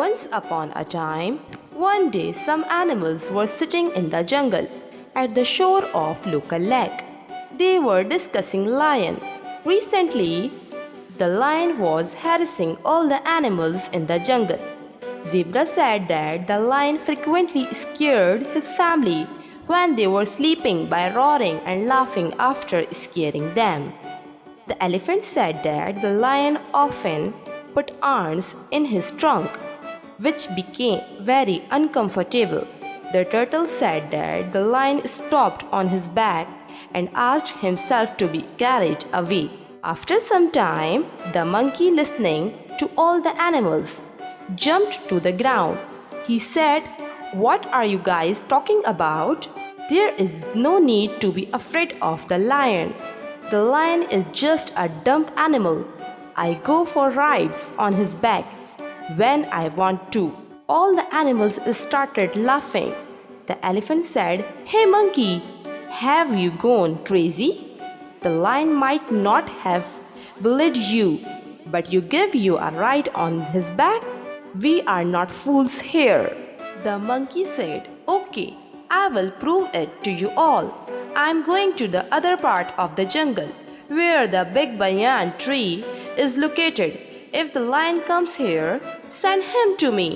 Once upon a time, one day some animals were sitting in the jungle at the shore of local lake. They were discussing lion. Recently, the lion was harassing all the animals in the jungle. Zebra said that the lion frequently scared his family when they were sleeping by roaring and laughing after scaring them. The elephant said that the lion often put ants in his trunk, which became very uncomfortable. The turtle said that the lion stopped on his back and asked himself to be carried away. After some time, the monkey, listening to all the animals, jumped to the ground. He said, "What are you guys talking about? There is no need to be afraid of the lion. The lion is just a dumb animal. I go for rides on his back when I want to." All the animals started laughing. The elephant said, "Hey monkey, have you gone crazy? The lion might not have bullied you, but you give you a ride on his back? We are not fools here." The monkey said, "Okay, I will prove it to you all. I am going to the other part of the jungle where the big banyan tree is located. If the lion comes here, send him to me.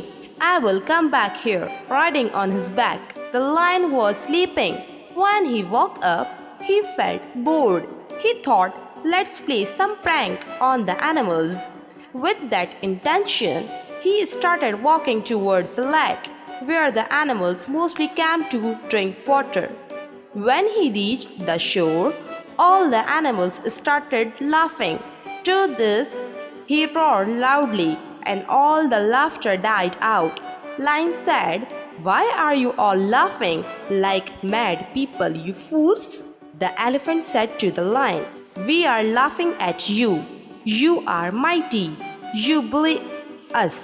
I will come back here riding on his back." The lion was sleeping. When he woke up, he felt bored. He thought, "Let's play some prank on the animals." With that intention, he started walking towards the lake where the animals mostly came to drink water. When he reached the shore, all the animals started laughing. To this, he roared loudly and all the laughter died out. Lion said, "Why are you all laughing like mad people, you fools?" The elephant said to the lion, "We are laughing at you. You are mighty. You bully us,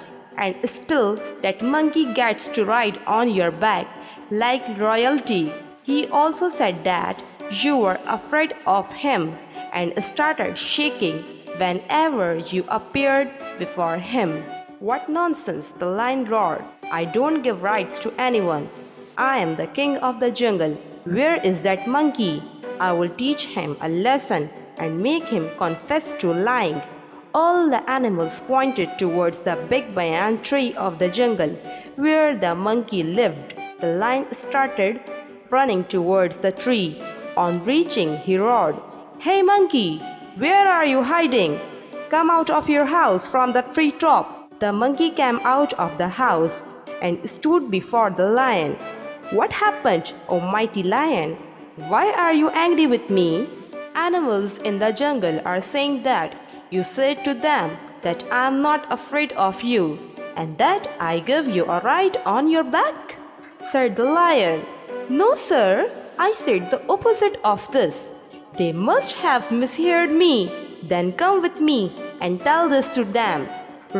and still that monkey gets to ride on your back like royalty." He also said that you were afraid of him and started shaking whenever you appeared before him. "What nonsense!" the lion roared. "I don't give rights to anyone. I am the king of the jungle. Where is that monkey? I will teach him a lesson and make him confess to lying." All the animals pointed towards the big banyan tree of the jungle where the monkey lived. The lion started running towards the tree. On reaching, he roared, "Hey monkey, where are you hiding? Come out of your house from the tree top." The monkey came out of the house and stood before the lion. "What happened, O mighty lion? Why are you angry with me?" Animals in the jungle are saying that you said to them that I am not afraid of you and that I give you a ride on your back, said the lion. "No, sir, I said the opposite of this. They must have misheard me. Then come with me and tell this to them,"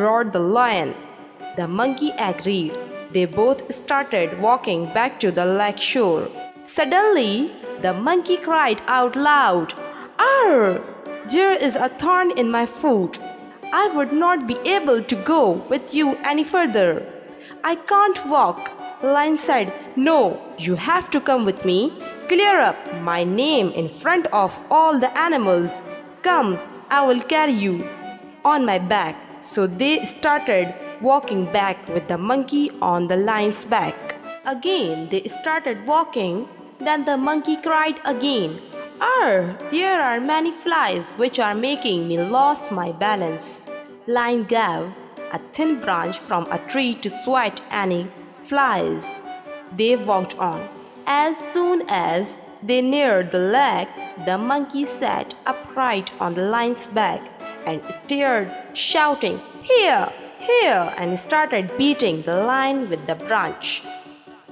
roared the lion. The monkey agreed. They both started walking back to the lake shore. Suddenly, the monkey cried out loud, "Arr! There is a thorn in my foot. I would not be able to go with you any further. I can't walk." Lion said, "No, you have to come with me. Clear up my name in front of all the animals. Come, I will carry you on my back." So they started walking back with the monkey on the lion's back. Again they started walking. Then the monkey cried again, "Arr! There are many flies which are making me lose my balance." Lion gave a thin branch from a tree to swat any flies. They walked on. As soon as they neared the lake, the monkey sat upright on the lion's back and stared, shouting, "Here! Here!" and started beating the lion with the branch.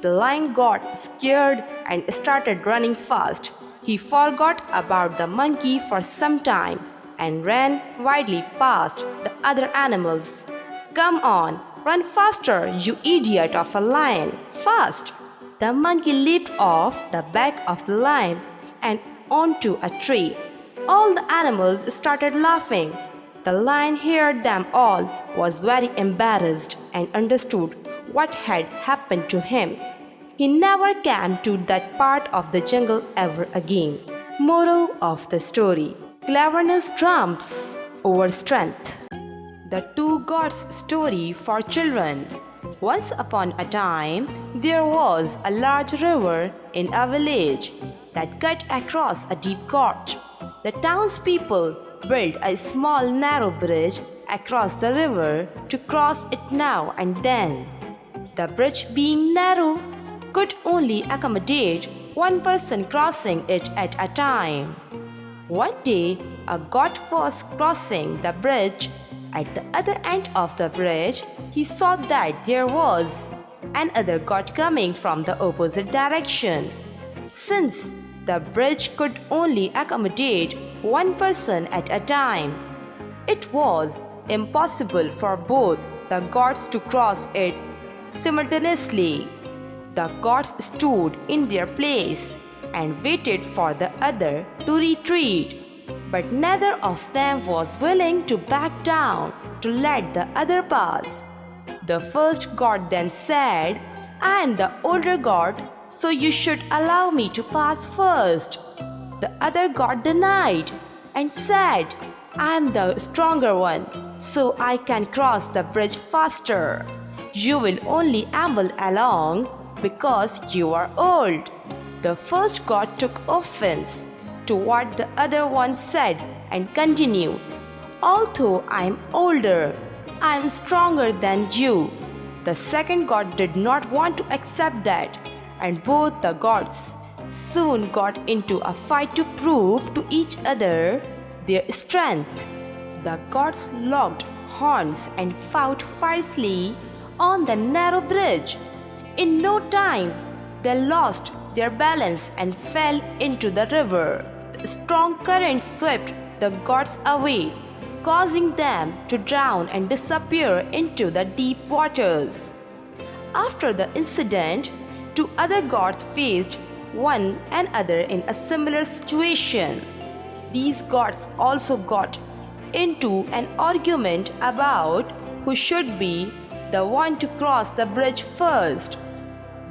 The lion got scared and started running fast. He forgot about the monkey for some time and ran widely past the other animals. "Come on, run faster, you idiot of a lion! Fast!" The monkey leaped off the back of the lion and onto a tree. All the animals started laughing. The lion heard them all was very embarrassed and understood what had happened to him. He never came to that part of the jungle ever again. Moral of the story: cleverness trumps over strength. The Two Gods story for children. Once upon a time, there was a large river in a village that cut across a deep gorge. The townspeople built a small narrow bridge across the river to cross it now and then. The bridge, being narrow, could only accommodate one person crossing it at a time. One day, a god was crossing the bridge. At the other end of the bridge, he saw that there was another god coming from the opposite direction. Since the bridge could only accommodate one person at a time, it was impossible for both the gods to cross it simultaneously. The gods stood in their place and waited for the other to retreat, but neither of them was willing to back down to let the other pass. The first god then said, "I am the older god, so you should allow me to pass first." The other god denied and said, "I am the stronger one, so I can cross the bridge faster. You will only amble along because you are old." The first god took offense to what the other one said and continued, "Although I am older, I am stronger than you." The second god did not want to accept that, and both the gods soon got into a fight to prove to each other their strength. The gods locked horns and fought fiercely on the narrow bridge. In no time, they lost their balance and fell into the river. The strong current swept the gods away, causing them to drown and disappear into the deep waters. After the incident, two other gods faced one another in a similar situation. These gods also got into an argument about who should be the one to cross the bridge first.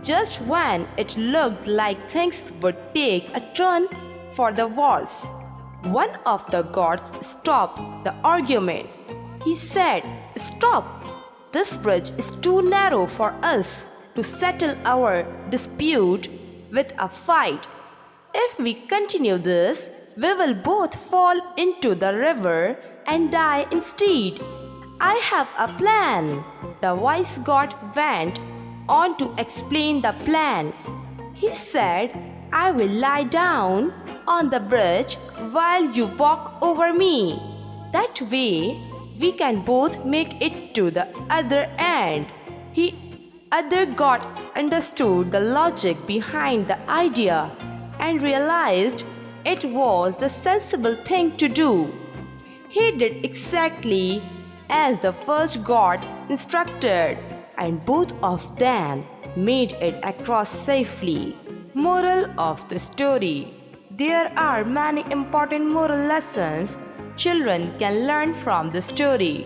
Just when it looked like things would take a turn for the worse, one of the gods stopped the argument. He said, "Stop! This bridge is too narrow for us to settle our dispute with a fight. If we continue this, we will both fall into the river and die instead. I have a plan." The wise god went on to explain the plan. He said, "I will lie down on the bridge while you walk over me. That way, we can both make it to the other end." The other god understood the logic behind the idea and realized it was the sensible thing to do. He did exactly as the first god instructed, and both of them made it across safely. Moral of the story: there are many important moral lessons children can learn from the story.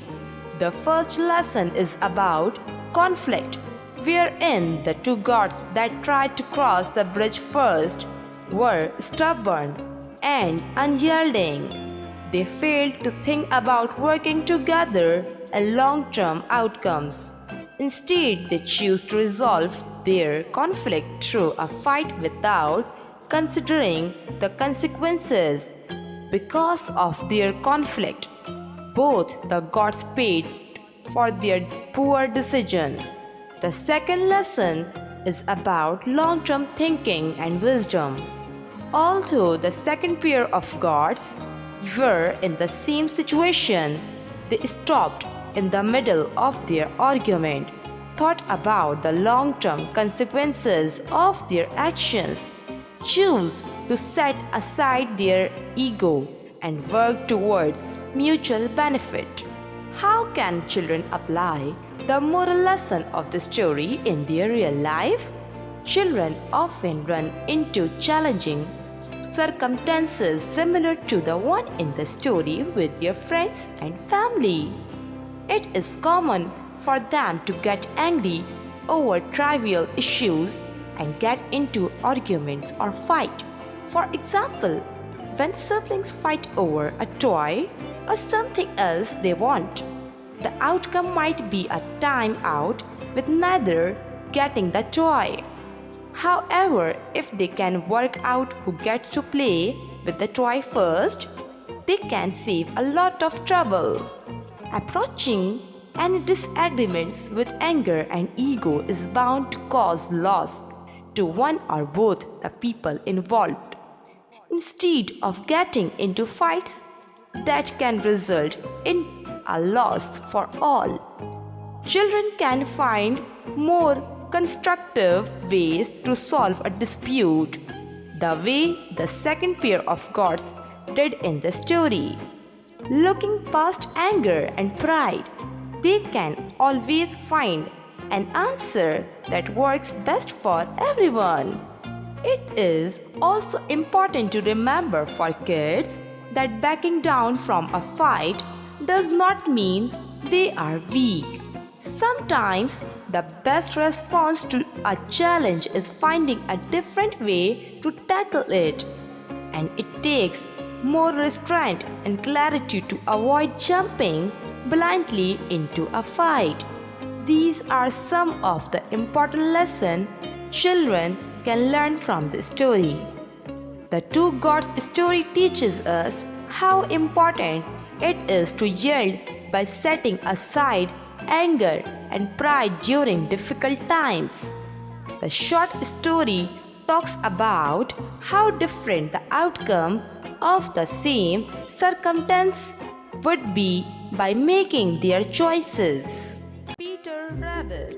The first lesson is about conflict, wherein the two gods that tried to cross the bridge first were stubborn and unyielding. They failed to think about working together and long-term outcomes. Instead, they choose to resolve their conflict through a fight without considering the consequences. Because of their conflict, both the gods paid for their poor decision. The second lesson is about long-term thinking and wisdom. Although the second pair of gods were in the same situation, they stopped in the middle of their argument, thought about the long-term consequences of their actions, choose to set aside their ego, and work towards mutual benefit. How can children apply the moral lesson of the story in their real life? Children often run into challenging circumstances similar to the one in the story with their friends and family. It is common for them to get angry over trivial issues and get into arguments or fight. For example, when siblings fight over a toy or something else they want, the outcome might be a time out with neither getting the toy. However, if they can work out who gets to play with the toy first, they can save a lot of trouble. Approaching any disagreements with anger and ego is bound to cause loss to one or both the people involved. Instead of getting into fights that can result in a loss for all, children can find more constructive ways to solve a dispute, the way the second pair of gods did in the story. Looking past anger and pride, they can always find an answer that works best for everyone. It is also important to remember for kids that backing down from a fight does not mean they are weak. Sometimes the best response to a challenge is finding a different way to tackle it, and it takes more restraint and clarity to avoid jumping blindly into a fight. These are some of the important lessons children can learn from the story. The Two Gods story teaches us how important it is to yield by setting aside anger and pride during difficult times. The short story talks about how different the outcome of the same circumstance would be by making their choices. Peter Rabbit.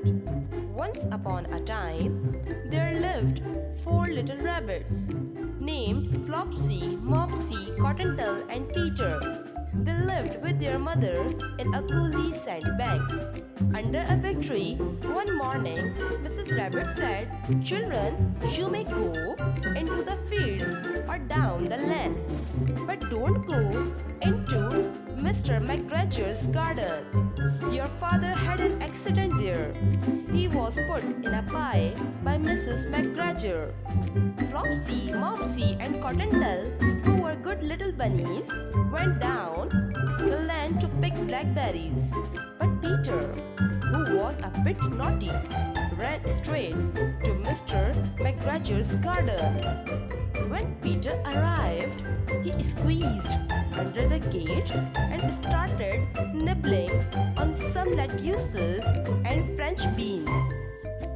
Once upon a time, there lived four little rabbits named Flopsy, Mopsy, Cottontail, and Peter. They lived with their mother in a cozy sandbank. Under a big tree, one morning, Mrs. Rabbit said, "Children, you may go into the fields or down the lane, but don't go into Mr. McGregor's garden. Your father had an accident there. He was put in a pie by Mrs. McGregor." Flopsy, Mopsy, and Cottontail, who were good little bunnies, went down the lane to pick blackberries. But Peter, who was a bit naughty, ran straight to Mr. McGregor's garden. When Peter arrived, he squeezed under the gate and started nibbling on some lettuces and French beans.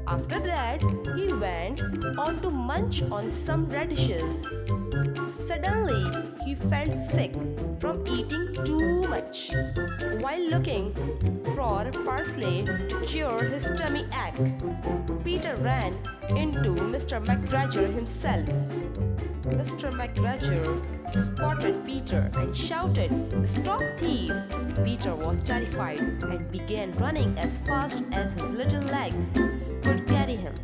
After that, he went on to munch on some radishes. Suddenly, he felt sick from eating too much. While looking for parsley to cure his tummy ache, Peter ran into Mr. McGregor himself. Mr. McGregor spotted Peter and shouted, "Stop, thief!" Peter was terrified and began running as fast as his little legs could carry him.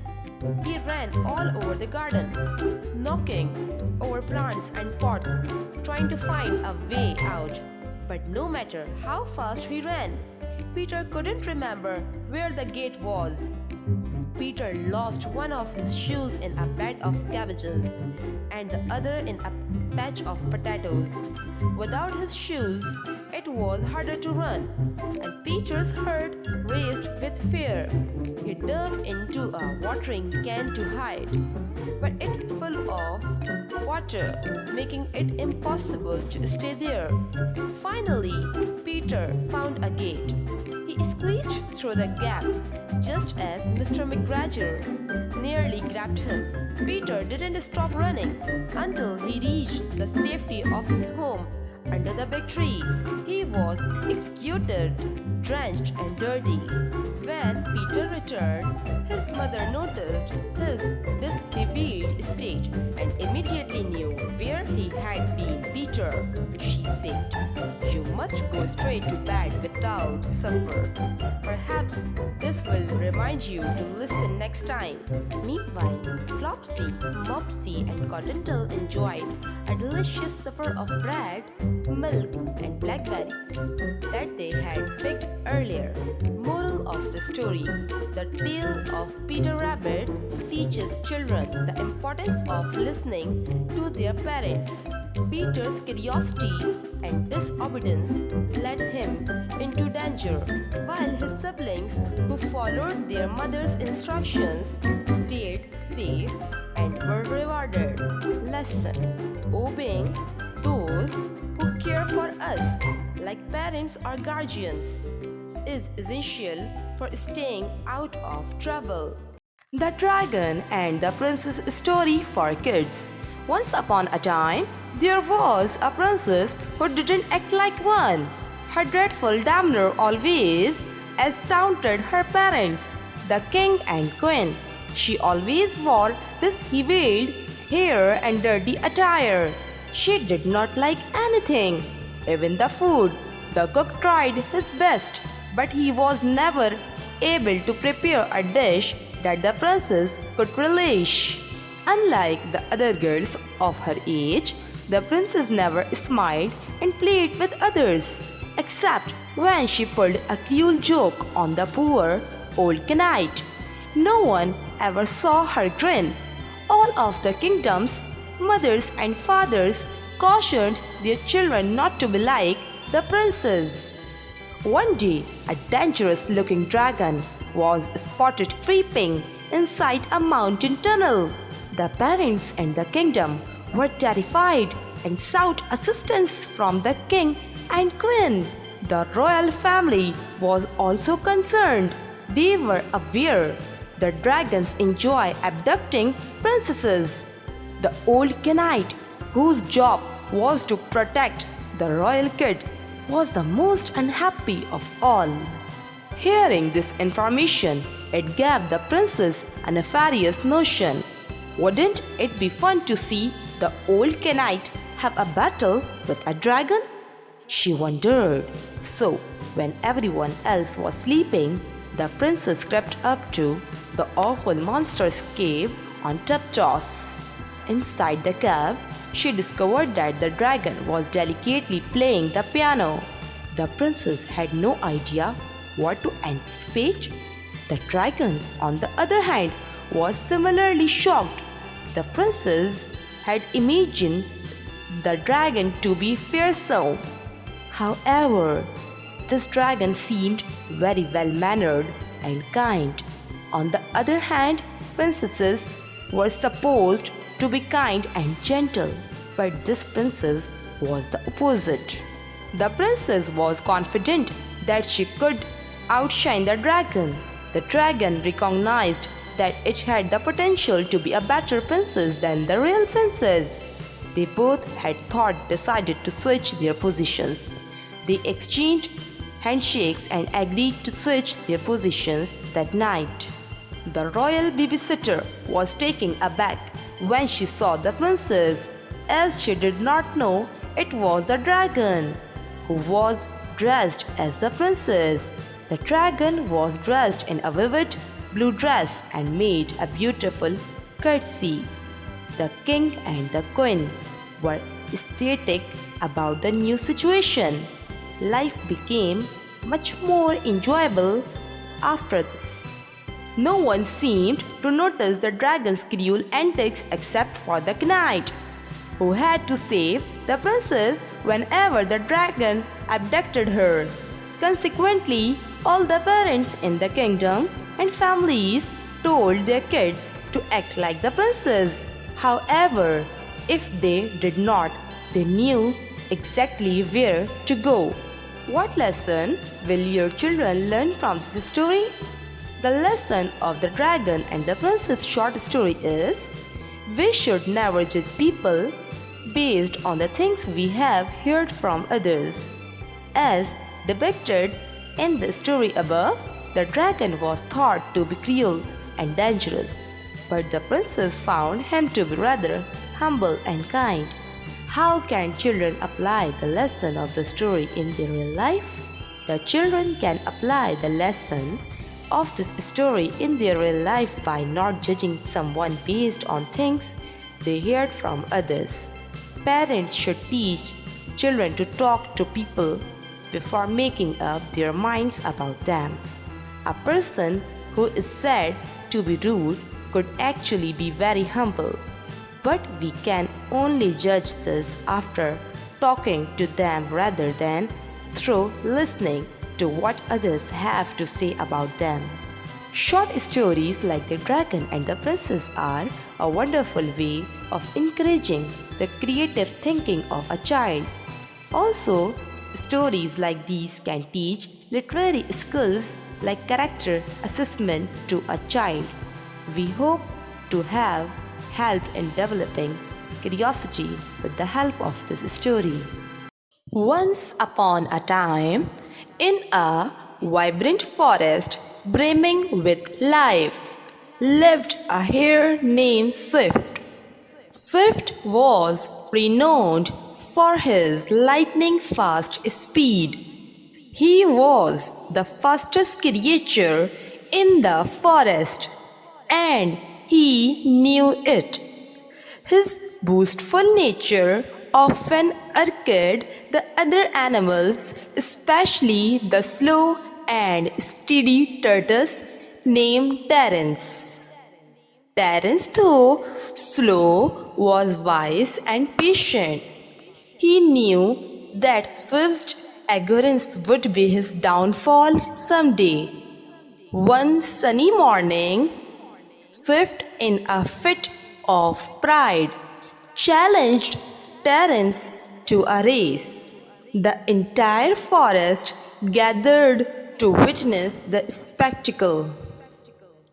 He ran all over the garden, knocking over plants and pots, trying to find a way out. But no matter how fast he ran, Peter couldn't remember where the gate was. Peter lost one of his shoes in a bed of cabbages and the other in a patch of potatoes. Without his shoes, it was harder to run, and Peter's heart raced with fear. He dove into a watering can to hide, but it full of water, making it impossible to stay there. Finally, Peter found a gate. He squeezed through the gap just as Mr. McGregor nearly grabbed him. Peter didn't stop running until he reached the safety of his home under the big tree. He was executed, drenched and dirty. When Peter returned, his mother noticed his disfigured state and immediately knew where he had been. "Peter," she said, You must go straight to bed without supper. Perhaps this will remind you to listen next time. Meanwhile, Flopsy, Mopsy, and Cottontail enjoyed a delicious supper of bread, milk, and blackberries that they had picked earlier. Moral of the story: the tale of Peter Rabbit teaches children the importance of listening to their parents. Peter's curiosity and disobedience led him into danger, while his siblings, who followed their mother's instructions, stayed safe and were rewarded. Lesson: obeying those who care for us, like parents or guardians, is essential for staying out of trouble. The Dragon and the Princess story for kids. Once upon a time, there was a princess who didn't act like one. Her dreadful demeanor always astounded her parents, the king and queen. She always wore disheveled hair and dirty attire. She did not like anything, even the food. The cook tried his best, but he was never able to prepare a dish that the princess could relish. Unlike the other girls of her age, the princess never smiled and played with others, except when she pulled a cruel joke on the poor old knight. No one ever saw her grin. All of the kingdom's mothers and fathers cautioned their children not to be like the princess. One day, a dangerous-looking dragon was spotted creeping inside a mountain tunnel. The parents and the kingdom were terrified and sought assistance from the king and queen. The royal family was also concerned. They were aware the dragons enjoy abducting princesses. The old knight, whose job was to protect the royal kid, was the most unhappy of all. Hearing this information, it gave the princess a nefarious notion. Wouldn't it be fun to see the old knight have a battle with a dragon? She wondered. So, when everyone else was sleeping, the princess crept up to the awful monster's cave on tiptoes. Inside the cave, she discovered that the dragon was delicately playing the piano. The princess had no idea what to anticipate. The dragon, on the other hand, was similarly shocked. The princess had imagined the dragon to be fearsome. However, this dragon seemed very well-mannered and kind. On the other hand, princesses were supposed to be kind and gentle, but this princess was the opposite. The princess was confident that she could outshine the dragon. The dragon recognized that it had the potential to be a better princess than the real princess. They both had decided to switch their positions. They exchanged handshakes and agreed to switch their positions that night. The royal babysitter was taken aback when she saw the princess, as she did not know it was the dragon, who was dressed as the princess. The dragon was dressed in a vivid blue dress and made a beautiful curtsy. The king and the queen were ecstatic about the new situation. Life became much more enjoyable after this. No one seemed to notice the dragon's cruel antics except for the knight, who had to save the princess whenever the dragon abducted her. Consequently, all the parents in the kingdom and families told their kids to act like the princess. However, if they did not, they knew exactly where to go. What lesson will your children learn from this story? The lesson of the dragon and the princess short story is: we should never judge people based on the things we have heard from others. As depicted in the story above, the dragon was thought to be cruel and dangerous, but the princess found him to be rather humble and kind. How can children apply the lesson of the story in their real life? The children can apply the lesson of this story in their real life by not judging someone based on things they heard from others. Parents should teach children to talk to people before making up their minds about them. A person who is said to be rude could actually be very humble, but we can only judge this after talking to them rather than through listening to what others have to say about them. Short stories like The Dragon and the Princess are a wonderful way of encouraging the creative thinking of a child. Also, stories like these can teach literary skills like character assessment to a child. We hope to have helped in developing curiosity with the help of this story. Once upon a time, in a vibrant forest brimming with life, lived a hare named Swift. Swift was renowned for his lightning fast speed. He was the fastest creature in the forest, and he knew it. His boastful nature often irked the other animals, especially the slow and steady tortoise named Terence. Terence, though slow, was wise and patient. He knew that Swift's arrogance would be his downfall someday. One sunny morning, Swift, in a fit of pride, challenged Terence to a race. The entire forest gathered to witness the spectacle.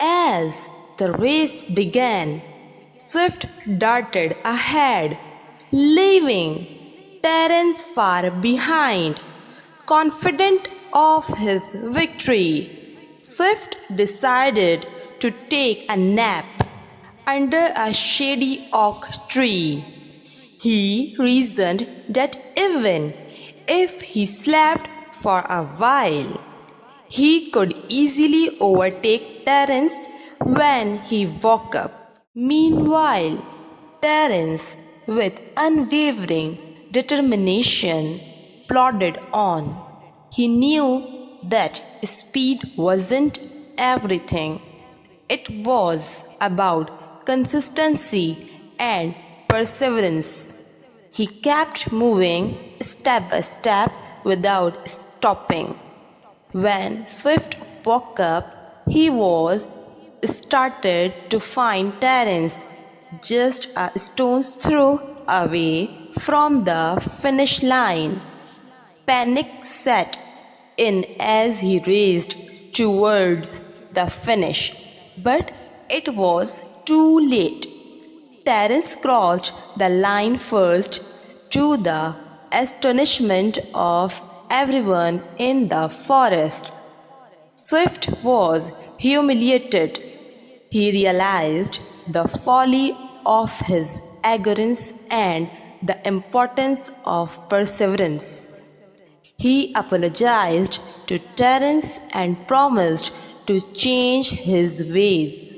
As the race began, Swift darted ahead, leaving Terence far behind. Confident of his victory, Swift decided to take a nap under a shady oak tree. He reasoned that even if he slept for a while, he could easily overtake Terence when he woke up. Meanwhile, Terence, with unwavering determination, plodded on. He knew that speed wasn't everything. It was about consistency and perseverance. He kept moving step by step without stopping. When Swift woke up, he was started to find Terence just a stone's throw away from the finish line. Panic set in as he raced towards the finish, but it was too late. Terence crossed the line first, to the astonishment of everyone in the forest. Swift was humiliated. He realized the folly of his arrogance and the importance of perseverance. He apologized to Terence and promised to change his ways.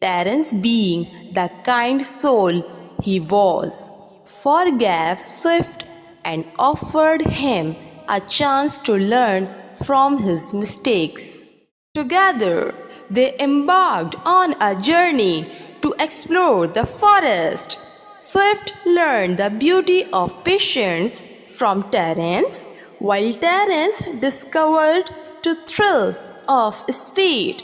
Terence, being the kind soul he was, forgave Swift and offered him a chance to learn from his mistakes. Together, they embarked on a journey to explore the forest. Swift learned the beauty of patience from Terence, while Terence discovered the thrill of speed.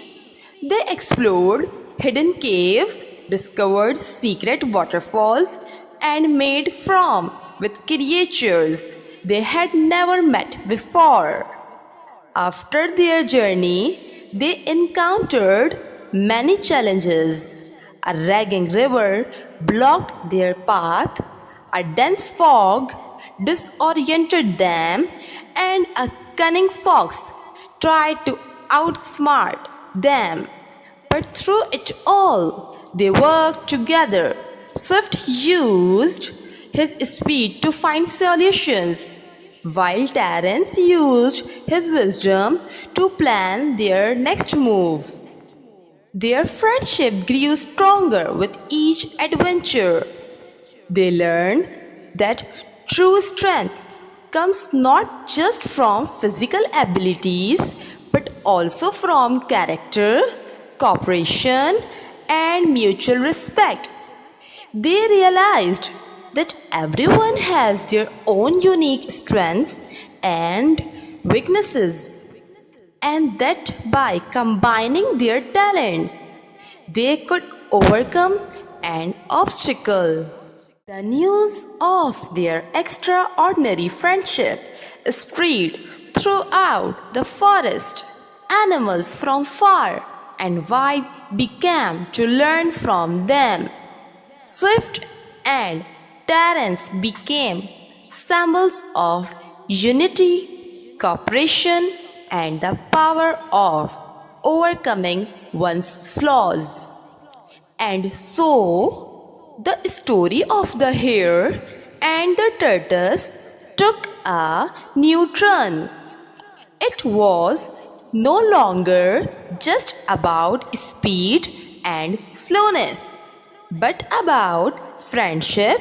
They explored hidden caves, discovered secret waterfalls, and made friends with creatures they had never met before. After their journey, they encountered many challenges. A raging river blocked their path, a dense fog disoriented them, and a cunning fox tried to outsmart them. But through it all, they worked together. Swift used his speed to find solutions, while Terence used his wisdom to plan their next move. Their friendship grew stronger with each adventure. They learned that true strength comes not just from physical abilities but also from character, cooperation, and mutual respect. They realized that everyone has their own unique strengths and weaknesses, and that by combining their talents, they could overcome an obstacle. The news of their extraordinary friendship spread throughout the forest. Animals from far and wide began to learn from them. Swift and Terence became symbols of unity, cooperation, and the power of overcoming one's flaws. And so, the story of the hare and the tortoise took a new turn. It was no longer just about speed and slowness, but about friendship,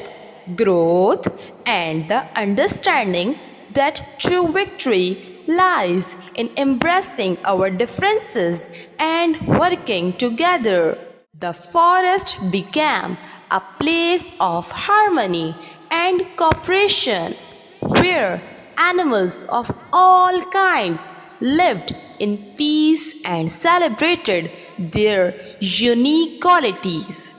growth, and the understanding that true victory lies in embracing our differences and working together. The forest became a place of harmony and cooperation where animals of all kinds lived in peace and celebrated their unique qualities.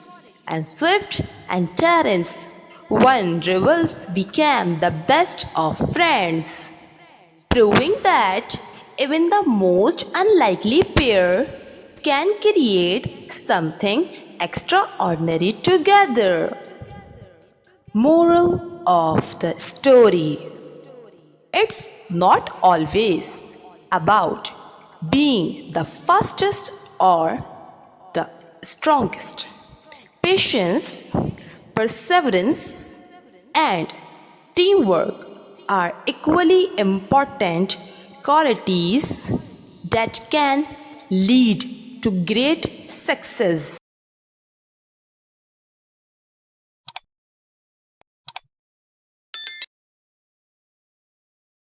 And Swift and Terence, one rivals, became the best of friends, proving that even the most unlikely pair can create something extraordinary together. Moral of the story: it's not always about being the fastest or the strongest. Patience, perseverance, and teamwork are equally important qualities that can lead to great success.